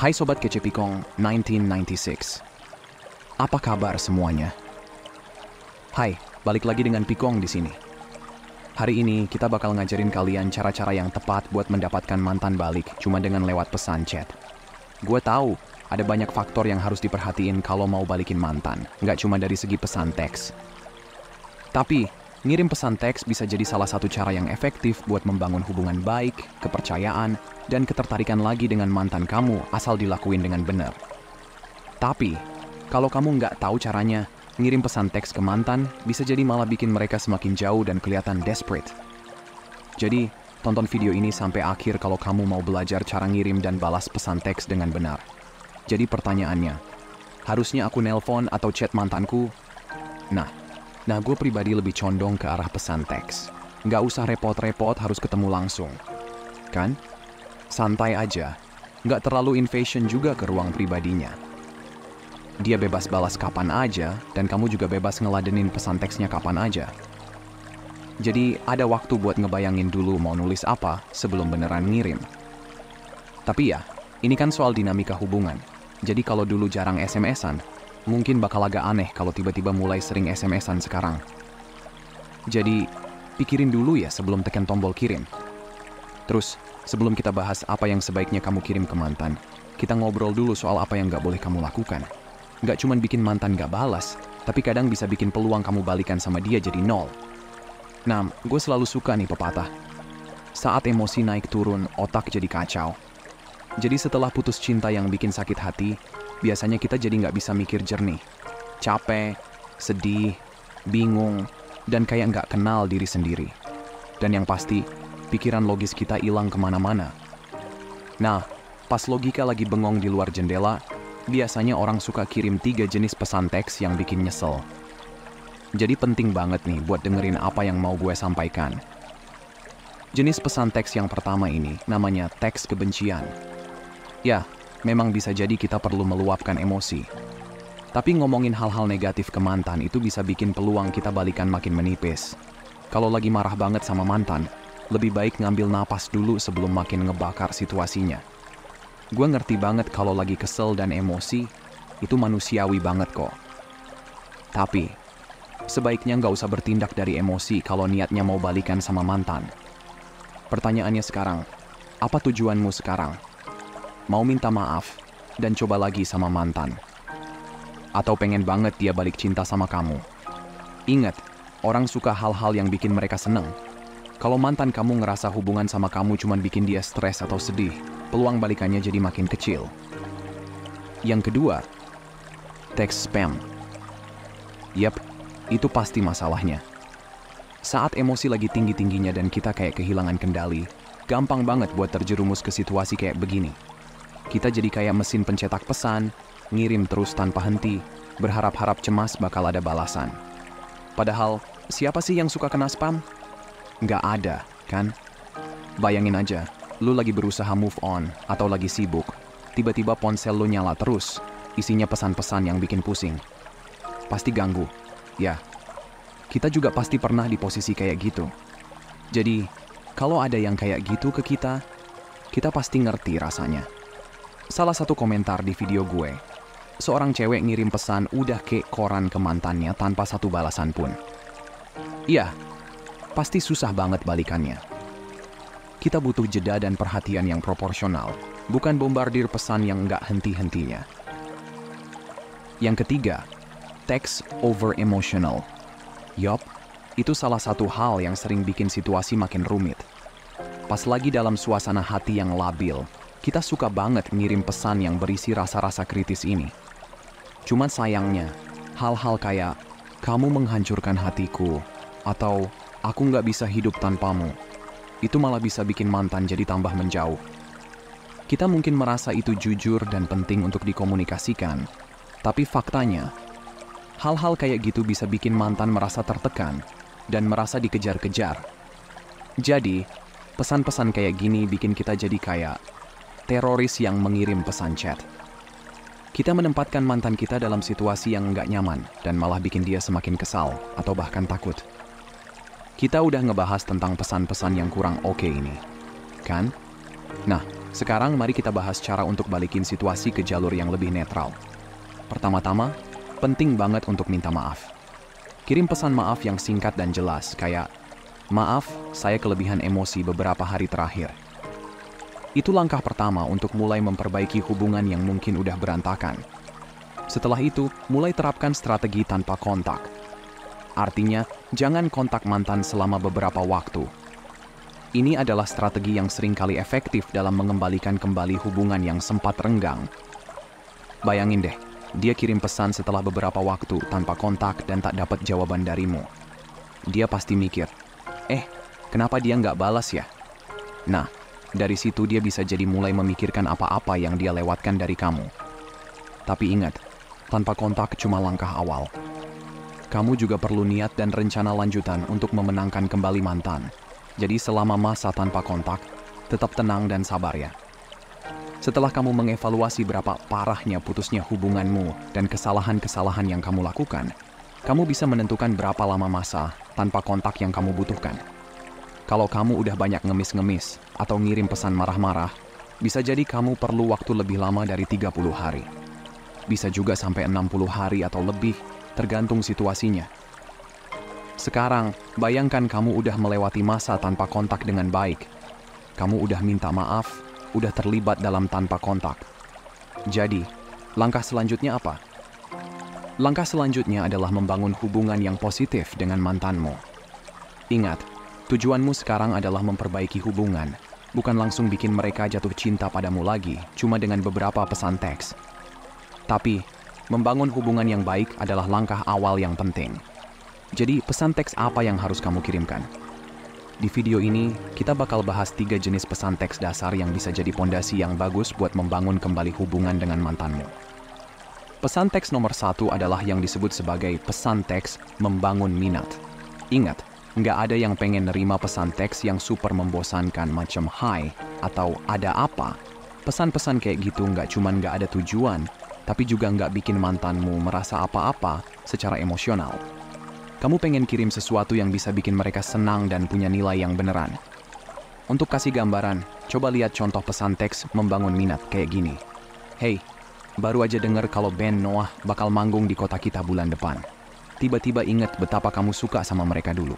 Hai Sobat Kece Pikong 1996. Apa kabar semuanya? Hai, balik lagi dengan Pikong di sini. Hari ini kita bakal ngajarin kalian cara-cara yang tepat buat mendapatkan mantan balik cuma dengan lewat pesan chat. Gue tahu ada banyak faktor yang harus diperhatiin kalau mau balikin mantan, nggak cuma dari segi pesan teks. Tapi, ngirim pesan teks bisa jadi salah satu cara yang efektif buat membangun hubungan baik, kepercayaan, dan ketertarikan lagi dengan mantan kamu asal dilakuin dengan benar. Tapi, kalau kamu nggak tahu caranya, ngirim pesan teks ke mantan bisa jadi malah bikin mereka semakin jauh dan kelihatan desperate. Jadi, tonton video ini sampai akhir kalau kamu mau belajar cara ngirim dan balas pesan teks dengan benar. Jadi pertanyaannya, harusnya aku nelpon atau chat mantanku? Nah, gue pribadi lebih condong ke arah pesan teks. Nggak usah repot-repot harus ketemu langsung. Kan? Santai aja, nggak terlalu invasion juga ke ruang pribadinya. Dia bebas balas kapan aja, dan kamu juga bebas ngeladenin pesan teksnya kapan aja. Jadi ada waktu buat ngebayangin dulu mau nulis apa sebelum beneran ngirim. Tapi ya, ini kan soal dinamika hubungan. Jadi kalau dulu jarang SMS-an, mungkin bakal agak aneh kalau tiba-tiba mulai sering SMS-an sekarang. Jadi, pikirin dulu ya sebelum tekan tombol kirim. Terus, sebelum kita bahas apa yang sebaiknya kamu kirim ke mantan, kita ngobrol dulu soal apa yang nggak boleh kamu lakukan. Nggak cuman bikin mantan nggak balas, tapi kadang bisa bikin peluang kamu balikan sama dia jadi nol. Nah, gue selalu suka nih pepatah. Saat emosi naik turun, otak jadi kacau. Jadi setelah putus cinta yang bikin sakit hati, biasanya kita jadi nggak bisa mikir jernih. Capek, sedih, bingung, dan kayak nggak kenal diri sendiri. Dan yang pasti, pikiran logis kita hilang kemana-mana. Nah, pas logika lagi bengong di luar jendela, biasanya orang suka kirim 3 jenis pesan teks yang bikin nyesel. Jadi penting banget nih buat dengerin apa yang mau gue sampaikan. Jenis pesan teks yang pertama ini namanya teks kebencian. Ya, memang bisa jadi kita perlu meluapkan emosi. Tapi ngomongin hal-hal negatif ke mantan itu bisa bikin peluang kita balikan makin menipis. Kalau lagi marah banget sama mantan, lebih baik ngambil napas dulu sebelum makin ngebakar situasinya. Gue ngerti banget kalau lagi kesel dan emosi, itu manusiawi banget kok. Tapi, sebaiknya nggak usah bertindak dari emosi kalau niatnya mau balikan sama mantan. Pertanyaannya sekarang, apa tujuanmu sekarang? Mau minta maaf dan coba lagi sama mantan? Atau pengen banget dia balik cinta sama kamu? Ingat, orang suka hal-hal yang bikin mereka seneng. Kalau mantan kamu ngerasa hubungan sama kamu cuma bikin dia stres atau sedih, peluang balikannya jadi makin kecil. Yang kedua, teks spam. Yap, itu pasti masalahnya. Saat emosi lagi tinggi-tingginya dan kita kayak kehilangan kendali, gampang banget buat terjerumus ke situasi kayak begini. Kita jadi kayak mesin pencetak pesan, ngirim terus tanpa henti, berharap-harap cemas bakal ada balasan. Padahal, siapa sih yang suka kena spam? Nggak ada, kan? Bayangin aja, lu lagi berusaha move on atau lagi sibuk. Tiba-tiba ponsel lu nyala terus, isinya pesan-pesan yang bikin pusing. Pasti ganggu. Ya, kita juga pasti pernah di posisi kayak gitu. Jadi, kalau ada yang kayak gitu ke kita pasti ngerti rasanya. Salah satu komentar di video gue, seorang cewek ngirim pesan udah kayak koran ke mantannya tanpa satu balasan pun. Iya, pasti susah banget balikannya. Kita butuh jeda dan perhatian yang proporsional, bukan bombardir pesan yang nggak henti-hentinya. Yang ketiga, teks over emotional. Yup, itu salah satu hal yang sering bikin situasi makin rumit. Pas lagi dalam suasana hati yang labil, kita suka banget ngirim pesan yang berisi rasa-rasa kritis ini. Cuman sayangnya, hal-hal kayak, kamu menghancurkan hatiku, atau aku nggak bisa hidup tanpamu, itu malah bisa bikin mantan jadi tambah menjauh. Kita mungkin merasa itu jujur dan penting untuk dikomunikasikan, tapi faktanya, hal-hal kayak gitu bisa bikin mantan merasa tertekan dan merasa dikejar-kejar. Jadi, pesan-pesan kayak gini bikin kita jadi kayak teroris yang mengirim pesan chat. Kita menempatkan mantan kita dalam situasi yang nggak nyaman dan malah bikin dia semakin kesal atau bahkan takut. Kita udah ngebahas tentang pesan-pesan yang kurang oke ini, kan? Nah, Sekarang mari kita bahas cara untuk balikin situasi ke jalur yang lebih netral. Pertama-tama, penting banget untuk minta maaf. Kirim pesan maaf yang singkat dan jelas, kayak, "Maaf, saya kelebihan emosi beberapa hari terakhir." Itu langkah pertama untuk mulai memperbaiki hubungan yang mungkin udah berantakan. Setelah itu, mulai terapkan strategi tanpa kontak. Artinya, jangan kontak mantan selama beberapa waktu. Ini adalah strategi yang seringkali efektif dalam mengembalikan kembali hubungan yang sempat renggang. Bayangin deh, dia kirim pesan setelah beberapa waktu tanpa kontak dan tak dapat jawaban darimu. Dia pasti mikir, kenapa dia nggak balas ya? Nah, dari situ dia bisa jadi mulai memikirkan apa-apa yang dia lewatkan dari kamu. Tapi ingat, tanpa kontak cuma langkah awal. Kamu juga perlu niat dan rencana lanjutan untuk memenangkan kembali mantan. Jadi selama masa tanpa kontak, tetap tenang dan sabar ya. Setelah kamu mengevaluasi berapa parahnya putusnya hubunganmu dan kesalahan-kesalahan yang kamu lakukan, kamu bisa menentukan berapa lama masa tanpa kontak yang kamu butuhkan. Kalau kamu udah banyak ngemis-ngemis atau ngirim pesan marah-marah, bisa jadi kamu perlu waktu lebih lama dari 30 hari. Bisa juga sampai 60 hari atau lebih, tergantung situasinya. Sekarang, bayangkan kamu udah melewati masa tanpa kontak dengan baik. Kamu udah minta maaf, udah terlibat dalam tanpa kontak. Jadi, langkah selanjutnya apa? Langkah selanjutnya adalah membangun hubungan yang positif dengan mantanmu. Ingat, tujuanmu sekarang adalah memperbaiki hubungan, bukan langsung bikin mereka jatuh cinta padamu lagi, cuma dengan beberapa pesan teks. Tapi, membangun hubungan yang baik adalah langkah awal yang penting. Jadi, pesan teks apa yang harus kamu kirimkan? Di video ini, kita bakal bahas 3 jenis pesan teks dasar yang bisa jadi pondasi yang bagus buat membangun kembali hubungan dengan mantanmu. Pesan teks nomor 1 adalah yang disebut sebagai pesan teks membangun minat. Ingat, nggak ada yang pengen nerima pesan teks yang super membosankan macam "Hai" atau "Ada apa?". Pesan-pesan kayak gitu nggak ada tujuan, tapi juga nggak bikin mantanmu merasa apa-apa secara emosional. Kamu pengen kirim sesuatu yang bisa bikin mereka senang dan punya nilai yang beneran. Untuk kasih gambaran, coba lihat contoh pesan teks membangun minat kayak gini. "Hey, baru aja denger kalau band Noah bakal manggung di kota kita bulan depan. Tiba-tiba inget betapa kamu suka sama mereka dulu.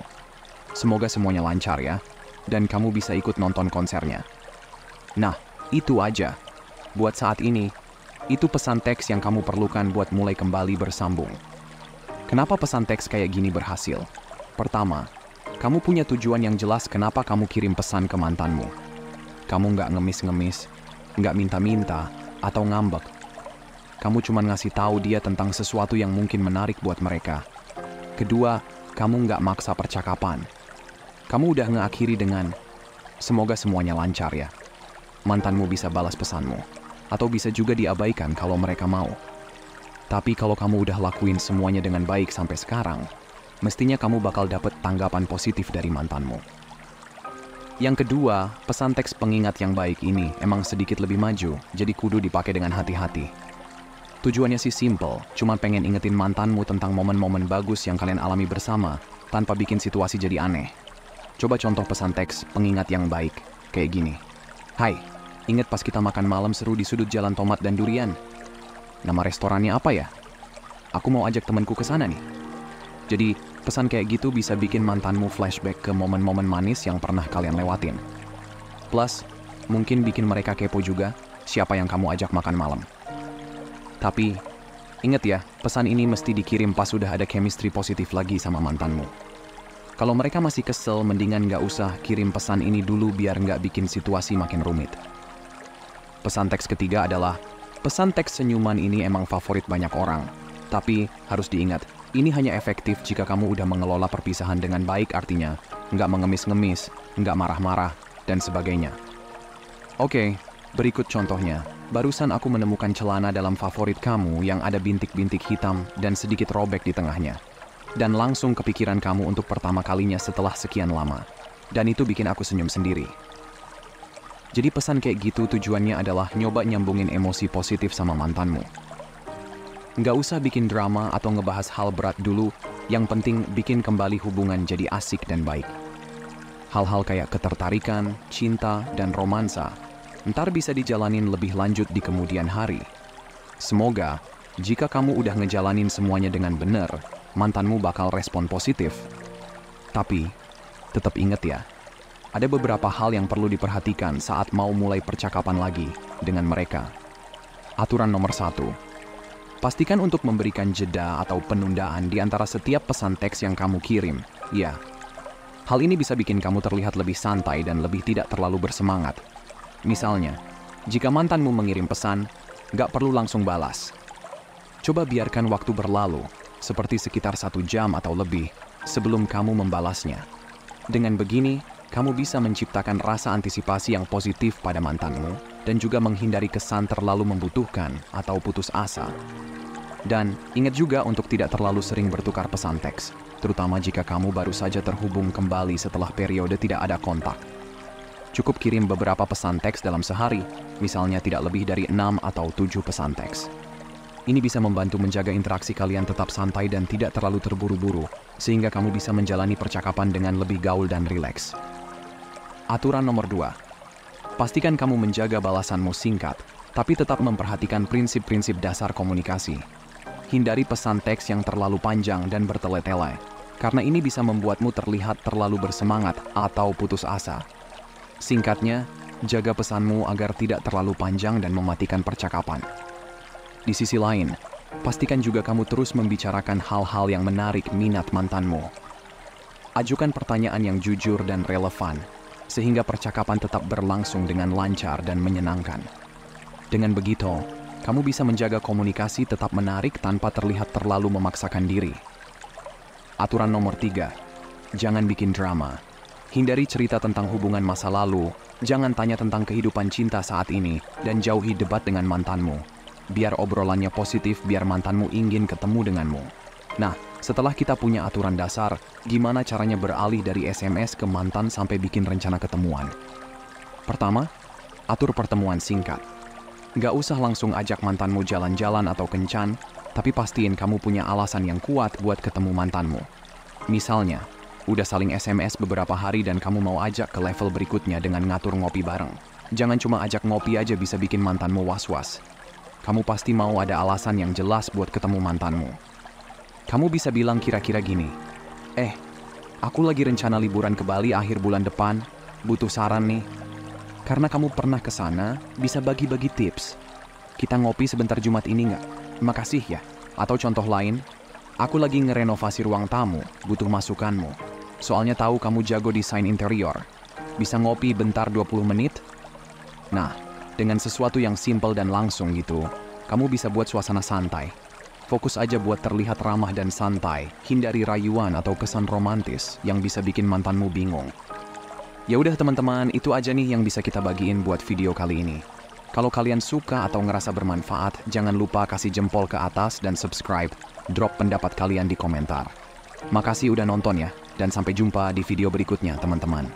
Semoga semuanya lancar ya, dan kamu bisa ikut nonton konsernya." Nah, itu aja. Buat saat ini, itu pesan teks yang kamu perlukan buat mulai kembali bersambung. Kenapa pesan teks kayak gini berhasil? Pertama, kamu punya tujuan yang jelas kenapa kamu kirim pesan ke mantanmu. Kamu nggak ngemis-ngemis, nggak minta-minta, atau ngambek. Kamu cuma ngasih tahu dia tentang sesuatu yang mungkin menarik buat mereka. Kedua, kamu nggak maksa percakapan. Kamu udah ngeakhiri dengan, "Semoga semuanya lancar ya." Mantanmu bisa balas pesanmu, atau bisa juga diabaikan kalau mereka mau. Tapi kalau kamu udah lakuin semuanya dengan baik sampai sekarang, mestinya kamu bakal dapet tanggapan positif dari mantanmu. Yang kedua, pesan teks pengingat yang baik ini emang sedikit lebih maju, jadi kudu dipakai dengan hati-hati. Tujuannya sih simple, cuma pengen ingetin mantanmu tentang momen-momen bagus yang kalian alami bersama, tanpa bikin situasi jadi aneh. Coba contoh pesan teks pengingat yang baik, kayak gini. "Hai, inget pas kita makan malam seru di sudut Jalan Tomat dan Durian? Nama restorannya apa ya? Aku mau ajak temanku ke sana nih." Jadi, pesan kayak gitu bisa bikin mantanmu flashback ke momen-momen manis yang pernah kalian lewatin. Plus, mungkin bikin mereka kepo juga siapa yang kamu ajak makan malam. Tapi, ingat ya, pesan ini mesti dikirim pas sudah ada chemistry positif lagi sama mantanmu. Kalau mereka masih kesel, mendingan nggak usah kirim pesan ini dulu biar nggak bikin situasi makin rumit. Pesan teks ketiga adalah, pesan teks senyuman ini emang favorit banyak orang. Tapi, harus diingat, ini hanya efektif jika kamu udah mengelola perpisahan dengan baik, artinya nggak mengemis-ngemis, nggak marah-marah, dan sebagainya. Oke, berikut contohnya. Barusan aku menemukan celana dalam favorit kamu yang ada bintik-bintik hitam dan sedikit robek di tengahnya. Dan langsung kepikiran kamu untuk pertama kalinya setelah sekian lama. Dan itu bikin aku senyum sendiri. Jadi pesan kayak gitu tujuannya adalah nyoba nyambungin emosi positif sama mantanmu. Nggak usah bikin drama atau ngebahas hal berat dulu, yang penting bikin kembali hubungan jadi asik dan baik. Hal-hal kayak ketertarikan, cinta, dan romansa, Ntar bisa dijalanin lebih lanjut di kemudian hari. Semoga, jika kamu udah ngejalanin semuanya dengan benar, mantanmu bakal respon positif. Tapi, tetap inget ya, ada beberapa hal yang perlu diperhatikan saat mau mulai percakapan lagi dengan mereka. Aturan nomor 1. Pastikan untuk memberikan jeda atau penundaan di antara setiap pesan teks yang kamu kirim. Ya, hal ini bisa bikin kamu terlihat lebih santai dan lebih tidak terlalu bersemangat. Misalnya, jika mantanmu mengirim pesan, nggak perlu langsung balas. Coba biarkan waktu berlalu, seperti sekitar 1 jam atau lebih, sebelum kamu membalasnya. Dengan begini, kamu bisa menciptakan rasa antisipasi yang positif pada mantanmu dan juga menghindari kesan terlalu membutuhkan atau putus asa. Dan ingat juga untuk tidak terlalu sering bertukar pesan teks, terutama jika kamu baru saja terhubung kembali setelah periode tidak ada kontak. Cukup kirim beberapa pesan teks dalam sehari, misalnya tidak lebih dari 6 atau 7 pesan teks. Ini bisa membantu menjaga interaksi kalian tetap santai dan tidak terlalu terburu-buru, sehingga kamu bisa menjalani percakapan dengan lebih gaul dan rileks. Aturan nomor 2. Pastikan kamu menjaga balasanmu singkat, tapi tetap memperhatikan prinsip-prinsip dasar komunikasi. Hindari pesan teks yang terlalu panjang dan bertele-tele, karena ini bisa membuatmu terlihat terlalu bersemangat atau putus asa. Singkatnya, jaga pesanmu agar tidak terlalu panjang dan mematikan percakapan. Di sisi lain, pastikan juga kamu terus membicarakan hal-hal yang menarik minat mantanmu. Ajukan pertanyaan yang jujur dan relevan, sehingga percakapan tetap berlangsung dengan lancar dan menyenangkan. Dengan begitu, kamu bisa menjaga komunikasi tetap menarik tanpa terlihat terlalu memaksakan diri. Aturan nomor 3. Jangan bikin drama. Hindari cerita tentang hubungan masa lalu, jangan tanya tentang kehidupan cinta saat ini, dan jauhi debat dengan mantanmu. Biar obrolannya positif, biar mantanmu ingin ketemu denganmu. Nah, setelah kita punya aturan dasar, gimana caranya beralih dari SMS ke mantan sampai bikin rencana ketemuan? Pertama, atur pertemuan singkat. Nggak usah langsung ajak mantanmu jalan-jalan atau kencan, tapi pastiin kamu punya alasan yang kuat buat ketemu mantanmu. Misalnya, udah saling SMS beberapa hari dan kamu mau ajak ke level berikutnya dengan ngatur ngopi bareng. Jangan cuma ajak ngopi aja bisa bikin mantanmu was-was. Kamu pasti mau ada alasan yang jelas buat ketemu mantanmu. Kamu bisa bilang kira-kira gini, aku lagi rencana liburan ke Bali akhir bulan depan, butuh saran nih. Karena kamu pernah ke sana, bisa bagi-bagi tips. Kita ngopi sebentar Jumat ini nggak? Makasih ya. Atau contoh lain, aku lagi ngerenovasi ruang tamu, butuh masukanmu. Soalnya tahu kamu jago desain interior. Bisa ngopi bentar 20 menit? Nah, dengan sesuatu yang simpel dan langsung gitu, kamu bisa buat suasana santai. Fokus aja buat terlihat ramah dan santai, hindari rayuan atau kesan romantis yang bisa bikin mantanmu bingung. Ya udah teman-teman, itu aja nih yang bisa kita bagiin buat video kali ini. Kalau kalian suka atau ngerasa bermanfaat, jangan lupa kasih jempol ke atas dan subscribe. Drop pendapat kalian di komentar. Makasih udah nonton ya, dan sampai jumpa di video berikutnya teman-teman.